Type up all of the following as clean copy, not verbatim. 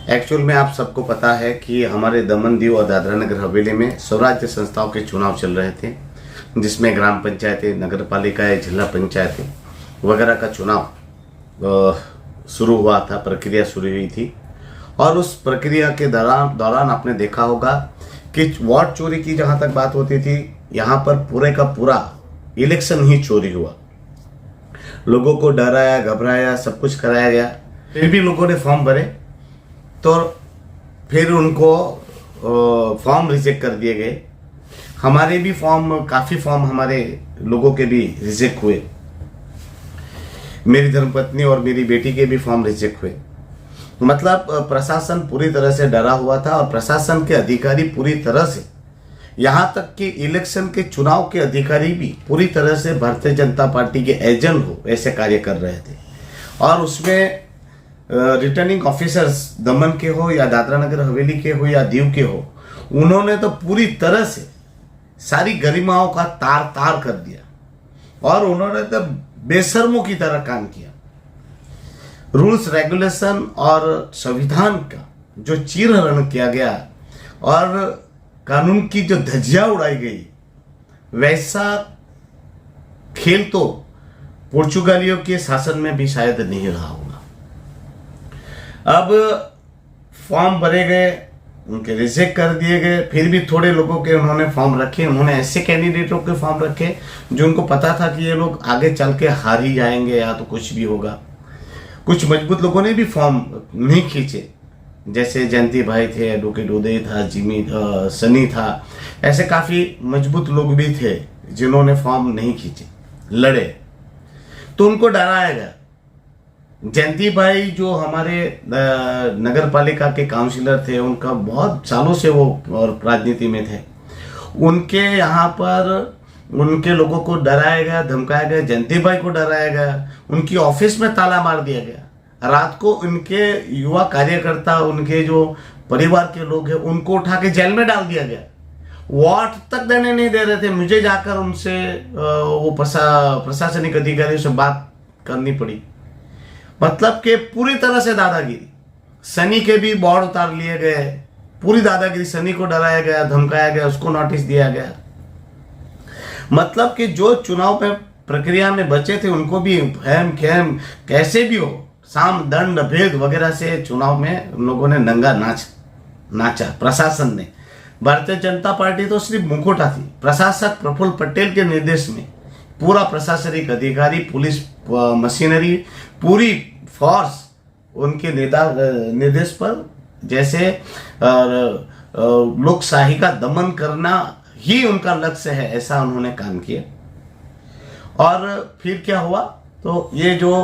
Actual में आप सबको पता है कि हमारे दमन दीव और दादरा नगर हवेली में स्वराज्य संस्थाओं के चुनाव चल रहे थे, जिसमें ग्राम पंचायतें, नगर पालिकाएं, जिला पंचायतें वगैरह का चुनाव शुरू हुआ था, प्रक्रिया शुरू हुई थी। और उस प्रक्रिया के दौरान आपने देखा होगा कि वोट चोरी की जहाँ तक बात होती थी, यहाँ पर पूरे का पूरा इलेक्शन ही चोरी हुआ। लोगों को डराया, घबराया, सब कुछ कराया गया, फिर भी लोगों ने फॉर्म भरे तो फिर उनको फॉर्म रिजेक्ट कर दिए गए। हमारे भी फॉर्म, काफ़ी फॉर्म हमारे लोगों के भी रिजेक्ट हुए। मेरी धर्मपत्नी और मेरी बेटी के भी फॉर्म रिजेक्ट हुए। मतलब प्रशासन पूरी तरह से डरा हुआ था और प्रशासन के अधिकारी पूरी तरह से, यहाँ तक कि इलेक्शन के चुनाव के अधिकारी भी पूरी तरह से भारतीय जनता पार्टी के एजेंट हो ऐसे कार्य कर रहे थे। और उसमें रिटर्निंग ऑफिसर्स दमन के हो या दादरा नगर हवेली के हो या दीव के हो, उन्होंने तो पूरी तरह से सारी गरिमाओं का तार तार कर दिया और उन्होंने तो बेशर्मों की तरह काम किया। रूल्स रेगुलेशन और संविधान का जो चीरहरण किया गया और कानून की जो धज्जियां उड़ाई गई, वैसा खेल तो पुर्तगालियों के शासन में भी शायद नहीं रहा होगा। अब फॉर्म भरे गए, उनके रिजेक्ट कर दिए गए, फिर भी थोड़े लोगों के उन्होंने फॉर्म रखे। उन्होंने ऐसे कैंडिडेटों के फॉर्म रखे जो उनको पता था कि ये लोग आगे चल के हार ही जाएंगे या तो कुछ भी होगा। कुछ मजबूत लोगों ने भी फॉर्म नहीं खींचे, जैसे जयंती भाई थे, एडवोकेट उदय था, सनी था, ऐसे काफ़ी मजबूत लोग भी थे जिन्होंने फॉर्म नहीं खींचे, लड़े, तो उनको डराया गया। जयंती भाई जो हमारे नगर पालिका के काउंसिलर थे, उनका बहुत सालों से वो और राजनीति में थे, उनके यहाँ पर उनके लोगों को डराया गया, धमकाया गया। जयंती भाई को डराया गया, उनकी ऑफिस में ताला मार दिया गया। रात को उनके युवा कार्यकर्ता, उनके जो परिवार के लोग हैं, उनको उठा के जेल में डाल दिया गया। वोट तक देने नहीं दे रहे थे। मुझे जाकर उनसे वो प्रशासनिक अधिकारियों से बात करनी पड़ी। मतलब कि पूरी तरह से दादागिरी। सनी के भी बोर्ड उतार लिए गए, पूरी दादागिरी। सनी को डराया गया, धमकाया गया, उसको नोटिस दिया गया। मतलब कि जो चुनाव में प्रक्रिया में बचे थे उनको भी फहम खेम कैसे भी हो, साम दंड भेद वगैरह से चुनाव में उन लोगों ने नंगा नाचा। प्रशासन ने, भारतीय जनता पार्टी तो सिर्फ मुखौटा थी। प्रशासक प्रफुल्ल पटेल के निर्देश में पूरा प्रशासनिक अधिकारी, पुलिस मशीनरी, पूरी फोर्स उनके निर्देश पर, जैसे लोकशाही का दमन करना ही उनका लक्ष्य है, ऐसा उन्होंने काम किया। और फिर क्या हुआ, तो ये जो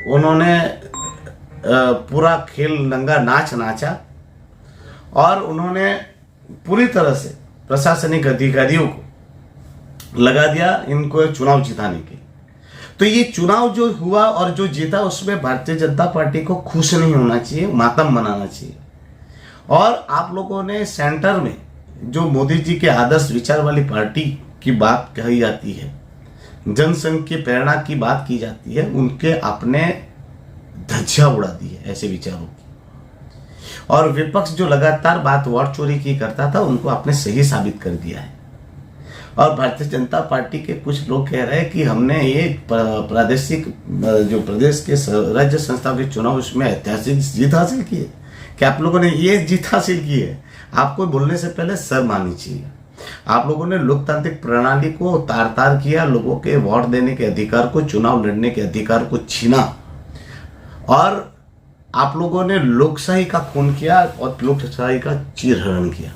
उन्होंने पूरा खेल नंगा नाचा और उन्होंने पूरी तरह से प्रशासनिक अधिकारियों को लगा दिया इनको चुनाव जिताने के। तो ये चुनाव जो हुआ और जो जीता, उसमें भारतीय जनता पार्टी को खुश नहीं होना चाहिए, मातम मनाना चाहिए। और आप लोगों ने सेंटर में जो मोदी जी के आदर्श विचार वाली पार्टी की बात कही जाती है, जनसंघ की प्रेरणा की बात की जाती है, उनके अपने धज्जियां उड़ा दी है ऐसे विचारों की। और विपक्ष जो लगातार बात वोट चोरी की करता था, उनको आपने सही साबित कर दिया है। और भारतीय जनता पार्टी के कुछ लोग कह रहे हैं कि हमने ये प्रादेशिक जो प्रदेश के राज्य संस्थाओं के चुनाव, उसमें ऐतिहासिक जीत हासिल की है। कि आप लोगों ने ये जीत हासिल की है, आपको बोलने से पहले शर्म आनी चाहिए। आप लोगों ने लोकतांत्रिक प्रणाली को तार तार किया, लोगों के वोट देने के अधिकार को, चुनाव लड़ने के अधिकार को छीना, और आप लोगों ने लोकशाही का खून किया और लोकशाही का चीरहरण किया।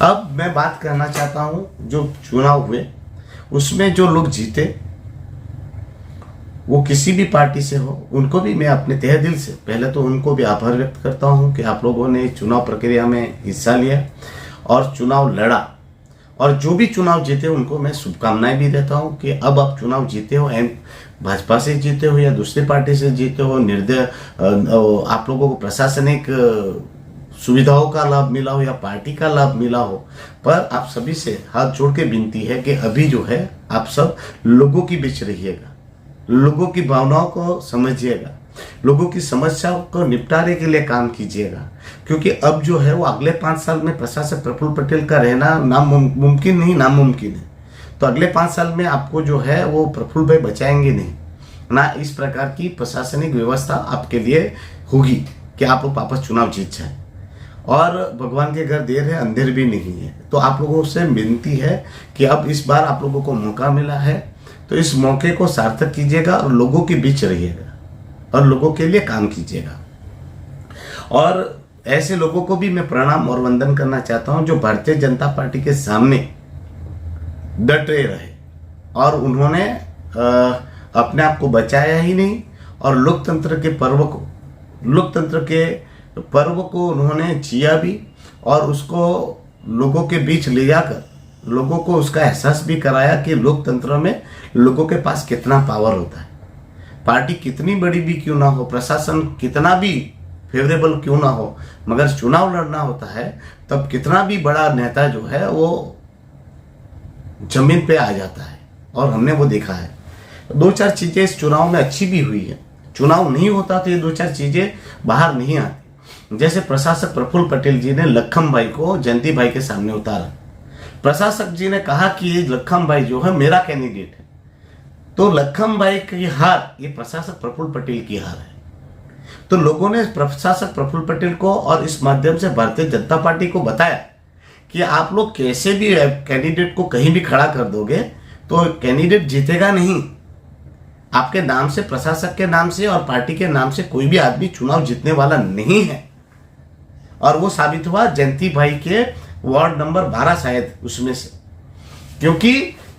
अब मैं बात करना चाहता हूं, जो चुनाव हुए उसमें जो लोग जीते, वो किसी भी पार्टी से हो, उनको भी मैं अपने तहे दिल से पहले तो उनको भी आभार व्यक्त करता हूं कि आप लोगों ने चुनाव प्रक्रिया में हिस्सा लिया और चुनाव लड़ा। और जो भी चुनाव जीते उनको मैं शुभकामनाएं भी देता हूं कि अब आप चुनाव जीते हो, भाजपा से जीते हो या दूसरी पार्टी से जीते हो, आप लोगों को प्रशासनिक सुविधाओं का लाभ मिला हो या पार्टी का लाभ मिला हो, पर आप सभी से हाथ जोड़ के विनती है कि अभी जो है आप सब लोगों की बीच रहिएगा, लोगों की भावनाओं को समझिएगा। लोगों की समस्याओं को निपटारे के लिए काम कीजिएगा, क्योंकि अब जो है वो अगले 5 साल में प्रशासक प्रफुल्ल पटेल का रहना मुमकिन नहीं, नामुमकिन है। तो अगले 5 साल में आपको जो है वो प्रफुल्ल भाई बचाएंगे नहीं, ना इस प्रकार की प्रशासनिक व्यवस्था आपके लिए होगी कि आप लोग वापस चुनाव जीत जाए। और भगवान के घर देर है अंधेर भी नहीं है। तो आप लोगों से विनती है कि अब इस बार आप लोगों को मौका मिला है, तो इस मौके को सार्थक कीजिएगा और लोगों के बीच रहिएगा और लोगों के लिए काम कीजिएगा। और ऐसे लोगों को भी मैं प्रणाम और वंदन करना चाहता हूं जो भारतीय जनता पार्टी के सामने डटे रहे और उन्होंने अपने आप को बचाया ही नहीं और लोकतंत्र के पर्व को उन्होंने जिया भी और उसको लोगों के बीच ले जाकर लोगों को उसका एहसास भी कराया कि लोकतंत्र में लोगों के पास कितना पावर होता है। पार्टी कितनी बड़ी भी क्यों ना हो, प्रशासन कितना भी फेवरेबल क्यों ना हो, मगर चुनाव लड़ना होता है तब कितना भी बड़ा नेता जो है वो जमीन पे आ जाता है और हमने वो देखा है। 2-4 चीजें इस चुनाव में अच्छी भी हुई है। चुनाव नहीं होता तो ये 2-4 चीजें बाहर नहीं आती। जैसे प्रशासक प्रफुल्ल पटेल जी ने लखम भाई को जयंती भाई के सामने उतारा। प्रशासक जी ने कहा कि ये लखम भाई जो है मेरा कैंडिडेट है, तो लखम भाई की हार ये प्रशासक प्रफुल्ल पटेल की हार है। तो लोगों ने प्रशासक प्रफुल्ल पटेल को और इस माध्यम से भारतीय जनता पार्टी को बताया कि आप लोग कैसे भी कैंडिडेट को कहीं भी खड़ा कर दोगे तो कैंडिडेट जीतेगा नहीं। आपके नाम से, प्रशासक के नाम से और पार्टी के नाम से कोई भी आदमी चुनाव जीतने वाला नहीं है। और वो साबित हुआ जयंती भाई के वार्ड नंबर 12 शायद उसमें से, क्योंकि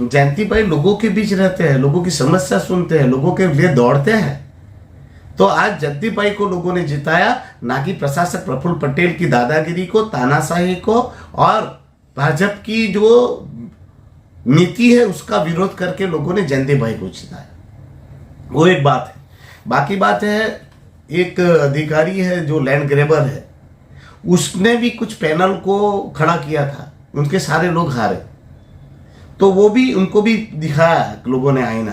जयंती भाई लोगों के बीच रहते हैं, लोगों की समस्या सुनते हैं, लोगों के लिए दौड़ते हैं। तो आज जयंती भाई को लोगों ने जिताया, ना कि प्रशासक प्रफुल्ल पटेल की दादागिरी को, तानाशाही को और भाजपा की जो नीति है उसका विरोध करके लोगों ने जयंती भाई को जिताया। वो एक बात है। बाकी बात है, एक अधिकारी है जो लैंड ग्रेबर है, उसने भी कुछ पैनल को खड़ा किया था, उनके सारे लोग हारे। तो वो भी, उनको भी दिखाया लोगों ने आईना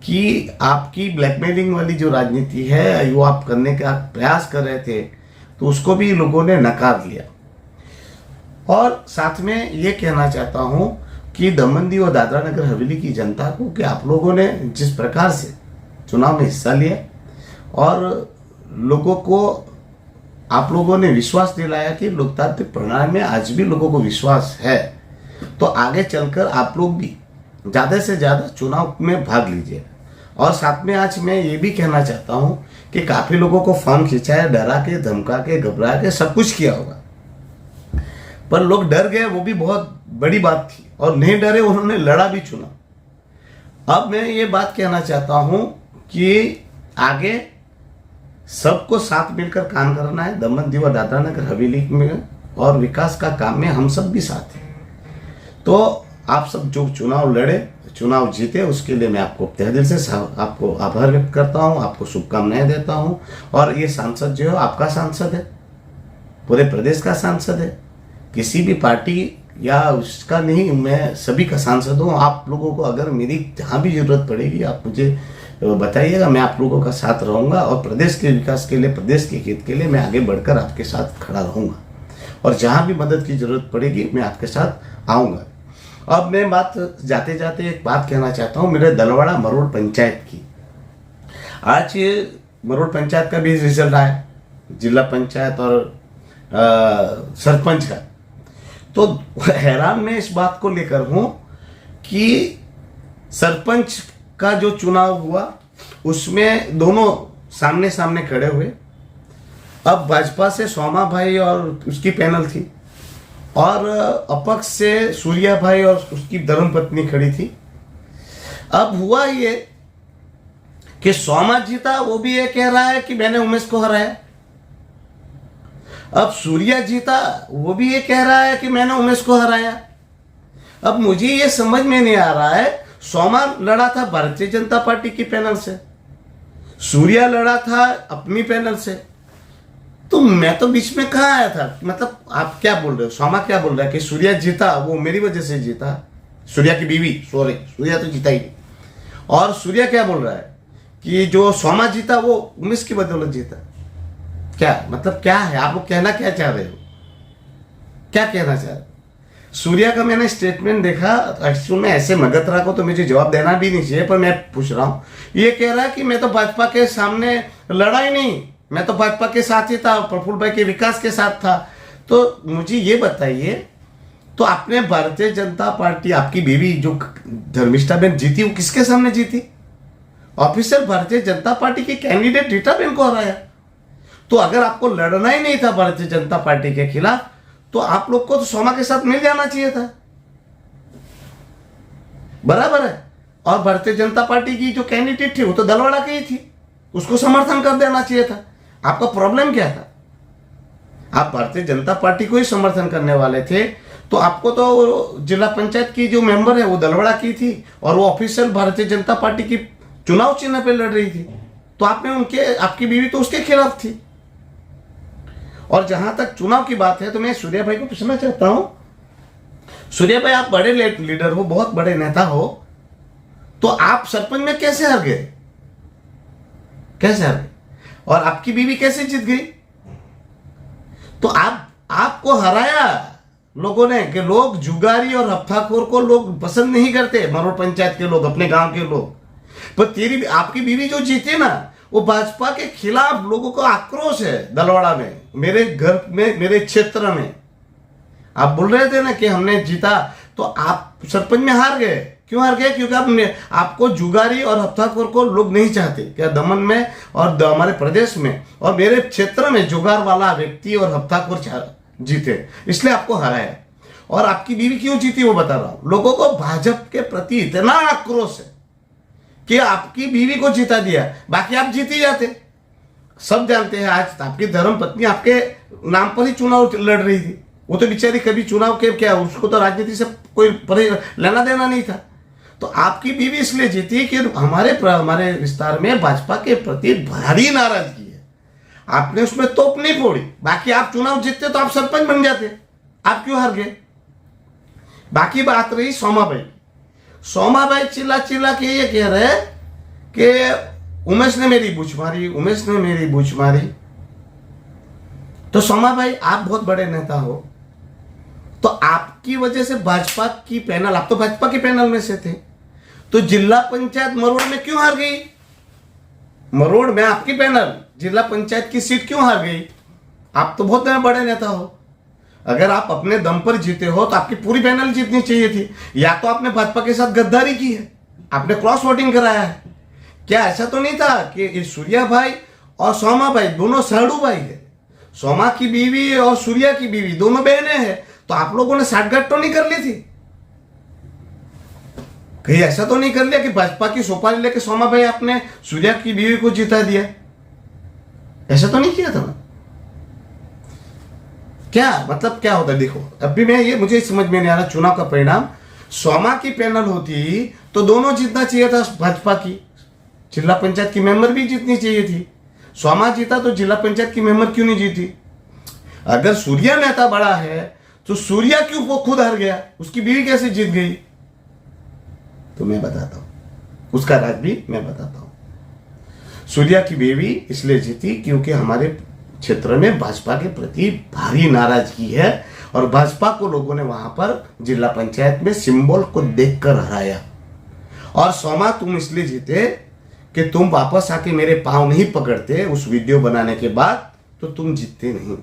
कि आपकी ब्लैकमेलिंग वाली जो राजनीति है वो आप करने का प्रयास कर रहे थे, तो उसको भी लोगों ने नकार लिया। और साथ में ये कहना चाहता हूं कि दमन दीव और दादरा नगर हवेली की जनता को कि आप लोगों ने जिस प्रकार से चुनाव में हिस्सा लिया और लोगों को आप लोगों ने विश्वास दिलाया कि लोकतांत्रिक प्रणाली में आज भी लोगों को विश्वास है, तो आगे चलकर आप लोग भी ज़्यादा से ज़्यादा चुनाव में भाग लीजिए। और साथ में आज मैं ये भी कहना चाहता हूँ कि काफ़ी लोगों को फॉर्म खिंचाया, डरा के, धमका के, घबरा के सब कुछ किया होगा, पर लोग डर गए, वो भी बहुत बड़ी बात थी। और नहीं डरे, उन्होंने लड़ा भी चुनाव। अब मैं ये बात कहना चाहता हूँ कि आगे सबको साथ मिलकर काम करना है। दमन दीव और दादरा नगर हवेली में और विकास का काम में हम सब भी साथ हैं। तो आप सब जो चुनाव लड़े, चुनाव जीते, उसके लिए मैं आपको तहे दिल से आपको आभार व्यक्त करता हूं, आपको शुभकामनाएं देता हूं। और ये सांसद जो है आपका सांसद है, पूरे प्रदेश का सांसद है, किसी भी पार्टी या उसका नहीं, मैं सभी का सांसद हूँ। आप लोगों को अगर मेरी जहाँ भी जरूरत पड़ेगी आप मुझे बताइएगा, मैं आप लोगों का साथ रहूँगा और प्रदेश के विकास के लिए, प्रदेश के हित के लिए मैं आगे बढ़कर आपके साथ खड़ा रहूँगा और जहाँ भी मदद की जरूरत पड़ेगी मैं आपके साथ आऊँगा। अब मैं बात जाते जाते एक बात कहना चाहता हूँ मेरे दलवाड़ा मरोड़ पंचायत की। आज ये मरोड़ पंचायत का भी रिजल्ट आया, जिला पंचायत और सरपंच का। तो हैरान मैं इस बात को लेकर हूँ कि सरपंच का जो चुनाव हुआ उसमें दोनों सामने सामने खड़े हुए। अब भाजपा से सोमा भाई और उसकी पैनल थी और अपक्ष से सूर्या भाई और उसकी धर्मपत्नी खड़ी थी। अब हुआ ये कि सोमा जीता, वो भी ये कह रहा है कि मैंने उमेश को हराया। अब सूर्या जीता, वो भी ये कह रहा है कि मैंने उमेश को हराया। अब मुझे ये समझ में नहीं आ रहा है, सोमा लड़ा था भारतीय जनता पार्टी की पैनल से, सूर्या लड़ा था अपनी पैनल से, तो मैं तो बीच में कहाँ आया था? मतलब आप क्या बोल रहे हो? सोमा क्या बोल रहा है कि सूर्या जीता, वो मेरी वजह से जीता, सूर्या की बीवी, सॉरी सूर्या तो जीता ही नहीं। और सूर्या क्या बोल रहा है कि जो सोमा जीता वो उमेश की बदौलत जीता। क्या मतलब, क्या है आप लोग कहना क्या चाह रहे हो, क्या कहना चाह रहे हो? सूर्या का मैंने स्टेटमेंट देखा, एक्चुअल में ऐसे मगहत्रा को तो मुझे जवाब देना भी नहीं चाहिए, पर मैं पूछ रहा हूं। ये कह रहा है कि मैं तो भाजपा के सामने लड़ा ही नहीं, मैं तो भाजपा के साथ ही था, प्रफुल्ल भाई के विकास के साथ था। तो मुझे ये बताइए, तो आपने भारतीय जनता पार्टी, आपकी बीवी जो धर्मिष्ठा बहन जीती, वो किसके सामने जीती? ऑफिसर भारतीय जनता पार्टी के कैंडिडेट रीटा बहन को हराया। तो अगर आपको लड़ना ही नहीं था भारतीय जनता पार्टी के खिलाफ, तो आप लोग को तो सोमा के साथ मिल जाना चाहिए था, बराबर है। और भारतीय जनता पार्टी की जो कैंडिडेट थी वो तो दलवाड़ा की ही थी, उसको समर्थन कर देना चाहिए था। आपका प्रॉब्लम क्या था? आप भारतीय जनता पार्टी को ही समर्थन करने वाले थे, तो आपको तो जिला पंचायत की जो मेंबर है वो दलवाड़ा की थी, और वो ऑफिशियल भारतीय जनता पार्टी की चुनाव चिन्ह पे लड़ रही थी, तो आपने उनके, आपकी बीवी तो उसके खिलाफ थी। और जहां तक चुनाव की बात है, तो मैं सूर्या भाई को पूछना चाहता हूं, सूर्या भाई आप बड़े लीडर हो, बहुत बड़े नेता हो, तो आप सरपंच में कैसे हार गए, कैसे हार गए? और आपकी बीवी कैसे जीत गई? तो आपको हराया लोगों ने, कि लोग जुगारी और हफ्ताखोर को लोग पसंद नहीं करते, मरोड़ पंचायत के लोग, अपने गांव के लोग। पर आपकी बीवी जो जीती ना, वो भाजपा के खिलाफ लोगों को आक्रोश है दलवाड़ा में, मेरे घर में, मेरे क्षेत्र में। आप बोल रहे थे ना कि हमने जीता, तो आप सरपंच में हार गए। क्यों हार गए? क्योंकि आपको जुगारी और हफ्ताखोर को लोग नहीं चाहते, क्या दमन में और हमारे प्रदेश में और मेरे क्षेत्र में जुगार वाला व्यक्ति और हफ्ताखोर जीते, इसलिए आपको हराया। और आपकी बीवी क्यों जीती वो बता रहा हूं। लोगों को भाजपा के प्रति इतना आक्रोश है कि आपकी बीवी को जीता दिया, बाकी आप जीत ही जाते। सब जानते हैं, आज आपकी धर्म पत्नी आपके नाम पर ही चुनाव लड़ रही थी, वो तो बेचारी कभी चुनाव के क्या, उसको तो राजनीति से कोई लेना देना नहीं था। तो आपकी बीवी इसलिए जीती कि हमारे विस्तार में भाजपा के प्रति भारी नाराजगी है, आपने उसमें तोप नहीं फोड़ी। बाकी आप चुनाव जीतते तो आप सरपंच बन जाते, आप क्यों हार गए? बाकी बात रही सोमा भाई। सोमा भाई चिल्ला चिल्ला के ये कह रहे कि उमेश ने मेरी बूझ मारी, उमेश ने मेरी बूझ मारी। तो सोमा भाई, आप बहुत बड़े नेता हो, तो आपकी वजह से भाजपा की पैनल, आप तो भाजपा के पैनल में से थे, तो जिला पंचायत मरोड़ में क्यों हार गई? मरोड़ में आपकी पैनल जिला पंचायत की सीट क्यों हार गई? आप तो बहुत बड़े नेता हो, अगर आप अपने दम पर जीते हो तो आपकी पूरी पैनल जीतनी चाहिए थी। या तो आपने भाजपा के साथ गद्दारी की है, आपने क्रॉस वोटिंग कराया है। क्या ऐसा तो नहीं था कि सूर्या भाई और सोमा भाई दोनों साड़ू भाई है, सोमा की बीवी और सूर्या की बीवी दोनों बहनें हैं, तो आप लोगों ने साठगांठ तो नहीं कर ली थी? कहीं ऐसा तो नहीं कर लिया कि भाजपा की सोपारी लेके सोमा भाई आपने सूर्या की बीवी को जिता दिया? ऐसा तो नहीं किया था ना? क्या मतलब क्या होता है? देखो, अभी मुझे समझ में नहीं आ रहा, चुनाव का परिणाम सोमा की पैनल होती तो दोनों जीतना चाहिए था, भाजपा की जिला पंचायत की मेंबर भी जीतनी चाहिए थी। सोमा जीता तो जिला पंचायत की मेंबर क्यों नहीं जीती? अगर सूर्या नेता बड़ा है तो सूर्या क्यों वो खुद हार गया, उसकी बीवी कैसे जीत गई? तो मैं बताता हूं, उसका राज भी मैं बताता हूं। सूर्या की बीवी इसलिए जीती क्योंकि हमारे क्षेत्र में भाजपा के प्रति भारी नाराजगी है, और भाजपा को लोगों ने वहां पर जिला पंचायत में सिंबल को देखकर हराया। और सोमा, तुम इसलिए जीते कि तुम वापस आके मेरे पांव नहीं पकड़ते उस वीडियो बनाने के बाद, तो तुम जीतते नहीं।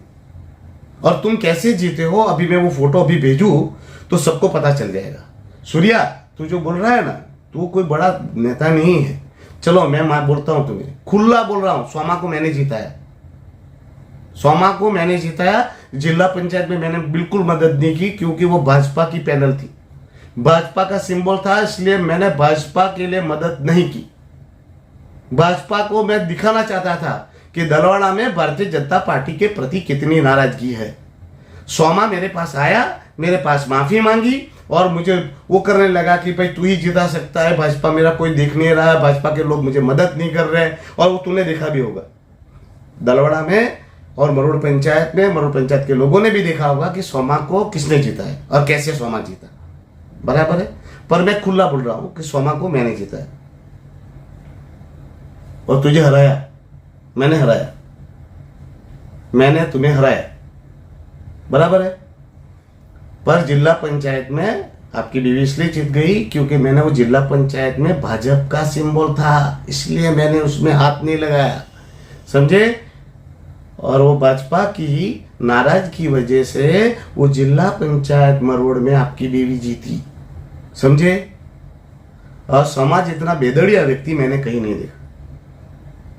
और तुम कैसे जीते हो, अभी मैं वो फोटो अभी भेजू तो सबको पता चल जाएगा। सूर्या, तू जो बोल रहा है ना, तू कोई बड़ा नेता नहीं है। चलो मैं बोलता हूं तुम्हें, खुला बोल रहा हूं, सोमा को मैंने जिताया, सोमा को मैंने जिताया। जिला पंचायत में मैंने बिल्कुल मदद नहीं की, क्योंकि वो भाजपा की पैनल थी, भाजपा का सिंबल था, इसलिए मैंने भाजपा के लिए मदद नहीं की। भाजपा को मैं दिखाना चाहता था कि दलवाड़ा में भारतीय जनता पार्टी के प्रति कितनी नाराजगी है। सोमा मेरे पास आया, मेरे पास माफी मांगी, और मुझे वो करने लगा कि भाई तू ही जिता सकता है, भाजपा मेरा कोई देख नहीं रहा है, भाजपा के लोग मुझे मदद नहीं कर रहे हैं। और वो तूने देखा भी होगा दलवाड़ा में और मरोड़ पंचायत में, मरोड़ पंचायत के लोगों ने भी देखा होगा कि सोमा को किसने जीता है और कैसे सोमा जीता, बराबर है। पर मैं खुला बोल रहा हूं कि सोमा को मैंने जीता है। और तुझे हराया, मैंने हराया, मैंने तुम्हें हराया, बराबर है। पर जिला पंचायत में आपकी बीवी इसलिए जीत गई क्योंकि मैंने वो जिला पंचायत में भाजपा का सिंबल था, इसलिए मैंने उसमें हाथ नहीं लगाया, समझे। और वो भाजपा की नाराज की वजह से वो जिला पंचायत मरोड़ में आपकी बीवी जीती, समझे। और समाज इतना बेदड़िया व्यक्ति मैंने कहीं नहीं देखा।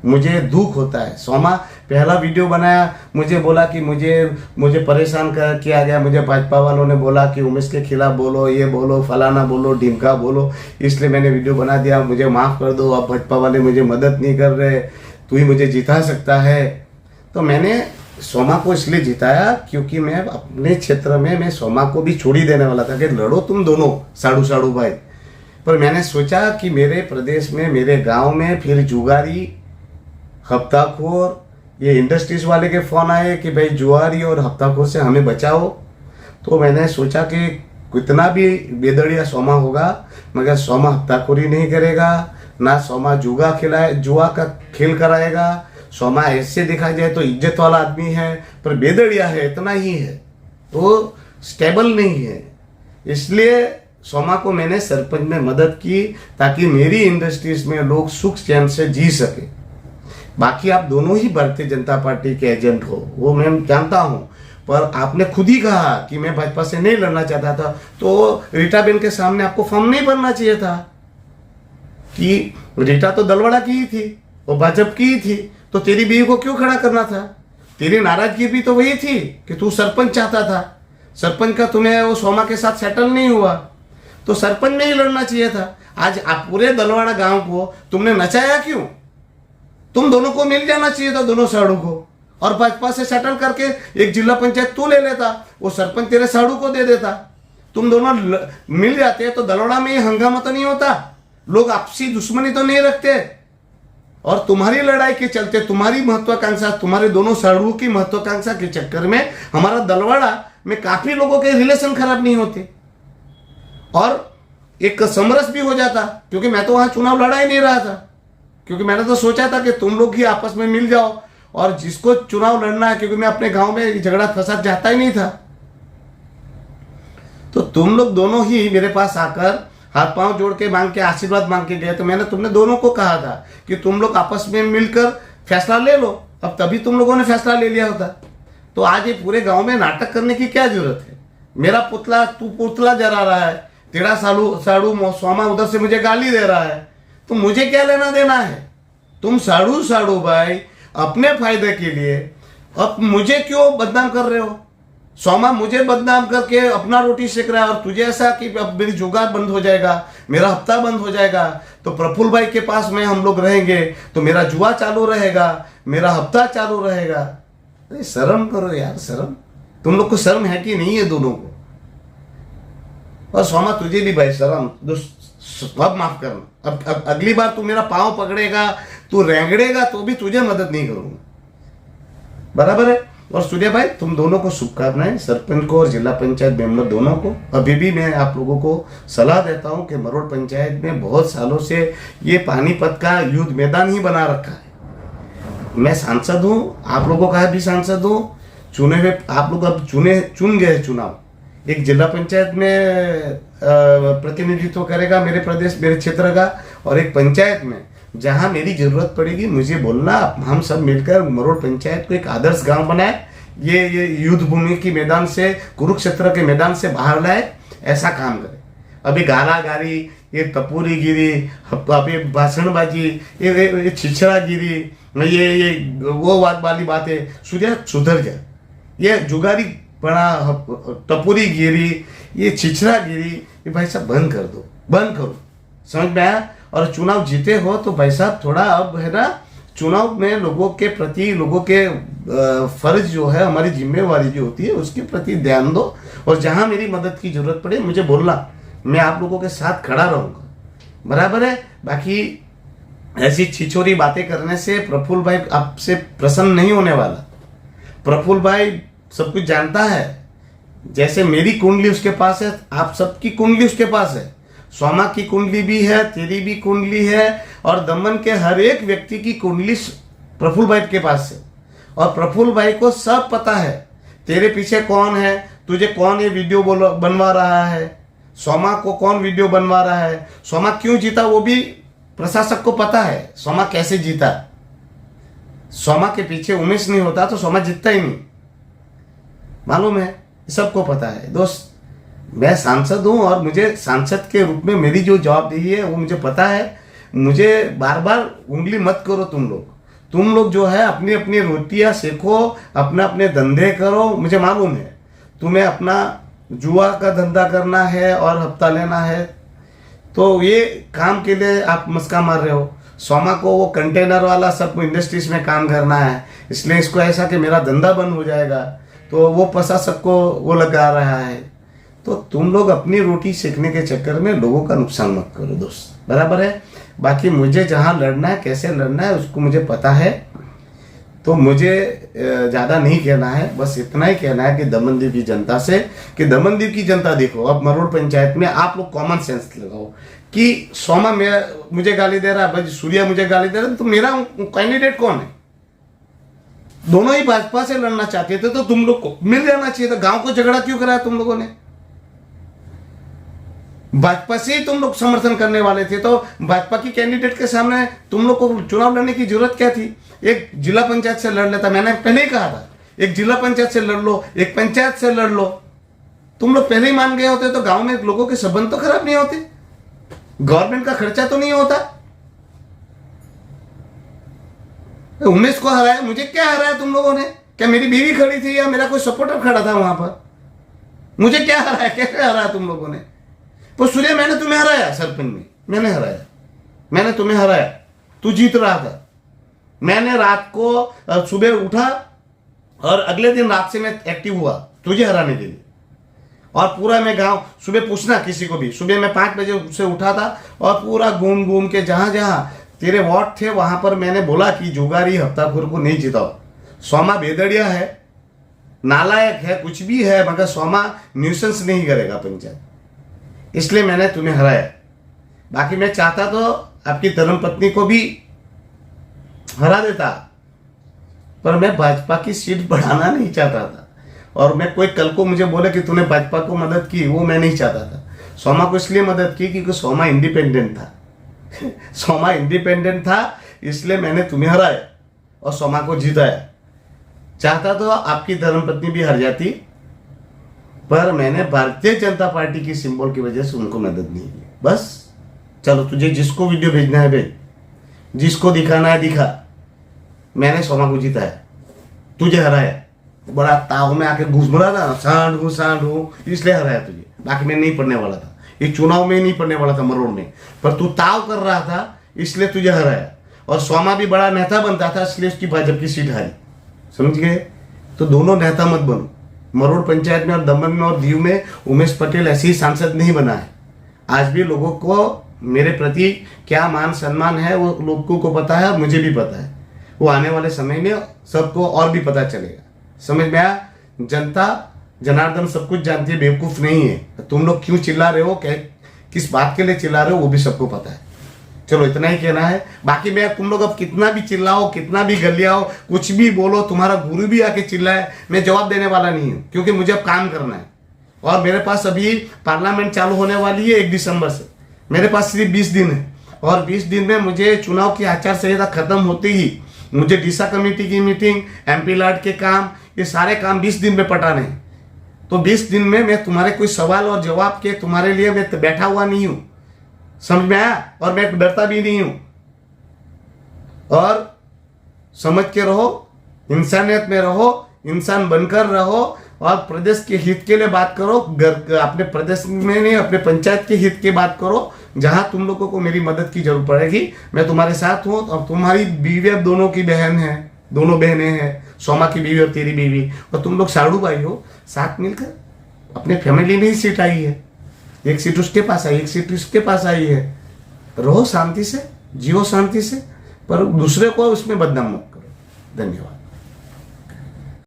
मुझे दुख होता है। सोमा पहला वीडियो बनाया, मुझे बोला कि मुझे परेशान कर किया गया, मुझे भाजपा वालों ने बोला कि उमेश के खिलाफ बोलो, ये बोलो, फलाना बोलो, ढिमका बोलो, इसलिए मैंने वीडियो बना दिया, मुझे माफ़ कर दो, अब भाजपा वाले मुझे मदद नहीं कर रहे, तू ही मुझे जिता सकता है। तो मैंने सोमा को इसलिए जिताया क्योंकि मैं अपने क्षेत्र में मैं सोमा को भी छोड़ ही देने वाला था कि लड़ो तुम दोनों साड़ू साड़ू भाई। पर मैंने सोचा कि मेरे प्रदेश में, मेरे गांव में फिर जुगारी, हफ्ताखोर, ये इंडस्ट्रीज वाले के फ़ोन आए कि भाई जुआरी और हफ्ताखोर से हमें बचाओ। तो मैंने सोचा कि कितना भी बेदड़िया सोमा होगा मगर सोमा हफ्ताखोरी नहीं करेगा, ना सोमा जुआ का खेल कराएगा। सोमा ऐसे देखा जाए तो इज्जत वाला आदमी है, पर बेदड़िया है, इतना ही है, वो स्टेबल नहीं है। इसलिए सोमा को मैंने सरपंच में मदद की ताकि मेरी इंडस्ट्रीज में लोग सुख चैन से जी सके। बाकी आप दोनों ही भारतीय जनता पार्टी के एजेंट हो, वो मैं जानता हूं, पर आपने खुद ही कहा कि मैं भाजपा से नहीं लड़ना चाहता था, तो रीटा बेन के सामने आपको फॉर्म नहीं भरना चाहिए था कि रीटा तो दलवाड़ा की ही थी, वो भाजपा की ही थी, तो तेरी बीवी को क्यों खड़ा करना था। तेरी नाराजगी भी तो वही थी कि तू सरपंच चाहता था, सरपंच का तुम्हें वो सोमा के साथ सेटल नहीं हुआ, तो सरपंच में ही लड़ना चाहिए था। आज आप पूरे दलवाड़ा गांव को तुमने नचाया क्यों। तुम दोनों को मिल जाना चाहिए था, दोनों साड़ू को, और भाजपा से सेटल करके एक जिला पंचायत तू ले लेता, वो सरपंच तेरे साड़ू को दे देता, तुम दोनों मिल जाते तो दलवाड़ा में ये हंगामा तो नहीं होता, लोग आपसी दुश्मनी तो नहीं रखते। और तुम्हारी लड़ाई के चलते, तुम्हारी महत्वाकांक्षा, तुम्हारे दोनों साड़ुओं की महत्वाकांक्षा के चक्कर में हमारा दलवाड़ा में काफी लोगों के रिलेशन खराब नहीं होते और एक समरस भी हो जाता, क्योंकि मैं तो वहां चुनाव लड़ा ही नहीं रहा था, क्योंकि मैंने तो सोचा था कि तुम लोग ही आपस में मिल जाओ और जिसको चुनाव लड़ना है, क्योंकि मैं अपने गांव में झगड़ा फसाद चाहता ही नहीं था। तो तुम लोग दोनों ही मेरे पास आकर हाथ पांव जोड़ के मांग के आशीर्वाद मांग के गए, तो मैंने तुमने दोनों को कहा था कि तुम लोग आपस में मिलकर फैसला ले लो। अब तभी तुम लोगों ने फैसला ले लिया होता, तो आज ये पूरे गांव में नाटक करने की क्या जरूरत है। मेरा पुतला, तू पुतला जरा रहा है, तेरा साड़ू सोमा उधर से मुझे गाली दे रहा है, तो मुझे क्या लेना देना है। तुम साड़ू भाई अपने फायदे के लिए अब मुझे क्यों बदनाम कर रहे हो। सोमा मुझे बदनाम करके अपना रोटी सेक रहा है, और तुझे ऐसा कि अब मेरी जुगाड़ बंद हो जाएगा, मेरा हफ्ता बंद हो जाएगा, तो प्रफुल्ल भाई के पास में हम लोग रहेंगे तो मेरा जुआ चालू रहेगा, मेरा हफ्ता चालू रहेगा। अरे शर्म करो यार, शर्म। तुम लोग को शर्म है कि नहीं है दोनों को। और सोमा तुझे भी भाई शर्म, अब माफ करना, अब अगली बार तू मेरा पांव पकड़ेगा, तू रेंगड़ेगा तो भी तुझे मदद नहीं करूंगा, बराबर है। और सूर्य भाई तुम दोनों को शुभकामनाएं, सरपंच को और जिला पंचायत मेंबर दोनों को। अभी भी मैं आप लोगों को सलाह देता हूं कि मरोड़ पंचायत में बहुत सालों से ये पानीपत का युद्ध मैदान ही बना रखा है। मैं सांसद हूं, आप लोगों का भी सांसद हूं, चुने हुए आप लोग अब चुन गए चुनाव, एक जिला पंचायत में प्रतिनिधित्व करेगा मेरे प्रदेश, मेरे क्षेत्र का, और एक पंचायत में जहां मेरी जरूरत पड़ेगी मुझे बोलना। हम सब मिलकर मरोड़ पंचायत को एक आदर्श गांव बनाए, ये युद्ध भूमि की मैदान से, कुरुक्षेत्र के मैदान से बाहर लाए, ऐसा काम करे। अभी गालागारी, ये टपोरी गिरी, अभी भाषणबाजी, ये छिछड़ा गिरी, ये वो वाली बातें, सूर्य सुधर जाए। ये जुगारी पड़ा, टपोरी गिरी, ये छिछड़ा गिरी, ये भाई साहब बंद कर दो, बंद करो, समझ में आया। और चुनाव जीते हो तो भाई साहब थोड़ा अब है ना, चुनाव में लोगों के प्रति, लोगों के फर्ज जो है, हमारी जिम्मेवारी जो होती है उसके प्रति ध्यान दो, और जहां मेरी मदद की जरूरत पड़े मुझे बोलना, मैं आप लोगों के साथ खड़ा रहूंगा, बराबर है। बाकी ऐसी छिछोरी बातें करने से प्रफुल्ल भाई आपसे प्रसन्न नहीं होने वाला। प्रफुल्ल भाई सब कुछ जानता है, जैसे मेरी कुंडली उसके पास है, आप सबकी कुंडली उसके पास है। सोमा की कुंडली भी है, तेरी भी कुंडली है, और दमन के हर एक व्यक्ति की कुंडली प्रफुल्ल भाई के पास है। और प्रफुल्ल भाई को सब पता है तेरे पीछे कौन है, तुझे कौन ये वीडियो बनवा रहा है, सोमा को कौन वीडियो बनवा रहा है, सोमा क्यों जीता वो भी प्रशासक को पता है, सोमा कैसे जीता। सोमा के पीछे उमेश नहीं होता तो सोमा जीतता ही नहीं, मालूम है, सबको पता है। दोस्त, मैं सांसद हूं और मुझे सांसद के रूप में मेरी जो जवाबदेही है वो मुझे पता है। मुझे बार बार उंगली मत करो तुम लोग जो है अपनी अपनी रोटियां सेको, अपने अपने धंधे करो। मुझे मालूम है तुम्हें अपना जुआ का धंधा करना है और हफ्ता लेना है, तो ये काम के लिए आप मस्का मार रहे हो। सोमा को वो कंटेनर वाला सब इंडस्ट्रीज में काम करना है, इसलिए इसको ऐसा कि मेरा धंधा बंद हो जाएगा, तो वो प्रशासक को वो लगा रहा है। तो तुम लोग अपनी रोटी सेकने के चक्कर में लोगों का नुकसान मत करो दोस्त, बराबर है। बाकी मुझे जहाँ लड़ना है, कैसे लड़ना है, उसको मुझे पता है, तो मुझे ज़्यादा नहीं कहना है। बस इतना ही कहना है कि दमनदीप की जनता से, कि दमनदीप की जनता देखो, अब मरोड़ पंचायत में आप लोग कॉमन सेंस लगाओ कि सोमा मुझे गाली दे रहा है, भाई सूर्या मुझे गाली दे रहा है, तो मेरा कैंडिडेट कौन है? दोनों ही भाजपा से लड़ना चाहते थे तो तुम लोग को मिल जाना चाहिए था। गांव को झगड़ा क्यों कराया तुम लोगों ने? भाजपा से ही तुम लोग समर्थन करने वाले थे, तो भाजपा की कैंडिडेट के सामने तुम लोग को चुनाव लड़ने की जरूरत क्या थी? एक जिला पंचायत से लड़ लेता, मैंने पहले ही कहा था, एक जिला पंचायत से लड़ लो, एक पंचायत से लड़ लो। तुम लोग पहले ही मान गए होते तो गांव में लोगों के संबंध तो खराब नहीं होते, गवर्नमेंट का खर्चा तो नहीं होता। उमेश को हराया, मुझे क्या हराया तुम लोगों ने? क्या मेरी बीवी खड़ी थी या मेरा कोई सपोर्टर खड़ा था वहां पर? मुझे क्या हराया, कैसे हराया तुम लोगों ने? तो सूर्य, मैंने तुम्हें हराया सरपंच में, मैंने हराया, मैंने तुम्हें हराया, तू जीत रहा था। मैंने रात को सुबह उठा और अगले दिन रात से मैं एक्टिव हुआ तुझे हराने के लिए। और पूरा मैं गांव, सुबह पूछना किसी को भी, सुबह मैं 5 बजे से उठा था और पूरा घूम घूम के जहां जहां तेरे वार्ड थे वहां पर मैंने बोला कि जुगारी हफ्ताखोर को नहीं जिताओ। सोमा बेदड़िया है, नालायक है, कुछ भी है, मगर सोमा न्यूसेंस नहीं करेगा पंचायत, इसलिए मैंने तुम्हें हराया। बाकी मैं चाहता तो आपकी धर्मपत्नी को भी हरा देता, पर मैं भाजपा की सीट बढ़ाना नहीं चाहता था। और मैं कोई कल को मुझे बोले कि तूने भाजपा को मदद की, वो मैं नहीं चाहता था। सोमा को इसलिए मदद की क्योंकि सोमा इंडिपेंडेंट था सोमा इंडिपेंडेंट था, इसलिए मैंने तुम्हें हराया और सोमा को जिताया। चाहता तो आपकी धर्मपत्नी भी हार जाती, पर मैंने भारतीय जनता पार्टी की सिंबल की वजह से उनको मदद नहीं की। बस चलो, तुझे जिसको वीडियो भेजना है भेज, जिसको दिखाना है दिखा। मैंने सोमा को जिताया, तुझे हराया। बड़ा ताव में आके घुस भरा था, सांड इसलिए हराया तुझे। बाकी मैं नहीं पढ़ने वाला था, ये चुनाव में नहीं पढ़ने वाला था मरोड़ में, पर तू ताव कर रहा था इसलिए तुझे हराया। और सोमा भी बड़ा नेता बनता था इसलिए उसकी भाजपा की सीट हारी, समझ गए? तो दोनों नेता मत बनो। मरोड़ पंचायत में और दमन में और दीव में उमेश पटेल ऐसे ही सांसद नहीं बना है। आज भी लोगों को मेरे प्रति क्या मान सम्मान है वो लोगों को पता है और मुझे भी पता है। वो आने वाले समय में सबको और भी पता चलेगा। समझ में आया? जनता जनार्दन सब कुछ जानती है, बेवकूफ नहीं है। तुम लोग क्यों चिल्ला रहे हो, किस बात के लिए चिल्ला रहे हो, वो भी सबको पता है। चलो, इतना ही कहना है। बाकी मैं तुम लोग अब कितना भी चिल्लाओ, कितना भी गलियाओ, कुछ भी बोलो, तुम्हारा गुरु भी आके चिल्लाए, मैं जवाब देने वाला नहीं हूं, क्योंकि मुझे अब काम करना है। और मेरे पास अभी पार्लियामेंट चालू होने वाली है 1 दिसंबर से। मेरे पास सिर्फ 20 दिन है और 20 दिन में मुझे चुनाव की आचार संहिता खत्म होते ही मुझे डीसा कमेटी की मीटिंग, MP लाड के काम, ये सारे काम 20 दिन में पटाने हैं। तो 20 दिन में मैं तुम्हारे कोई सवाल और जवाब के तुम्हारे लिए मैं बैठा हुआ नहीं हूं, समझ में आया? और मैं डरता भी नहीं हूं। और समझ के रहो, इंसानियत में रहो, इंसान बनकर रहो और प्रदेश के हित के लिए बात करो। अपने प्रदेश में नहीं, अपने पंचायत के हित की बात करो। जहां तुम लोगों को मेरी मदद की जरूरत पड़ेगी मैं तुम्हारे साथ हूं। और तुम्हारी बीवी अब दोनों की बहन है, दोनों बहनें हैं, सोमा की बीवी और तेरी बीवी, और तुम लोग साड़ू भाई हो, साथ मिलकर अपने फैमिली में ही सीट आई है। एक सीट उसके पास आई, एक सीट उसके पास आई है। रहो शांति से, जियो शांति से, पर दूसरे को उसमें बदनाम मत करो। धन्यवाद।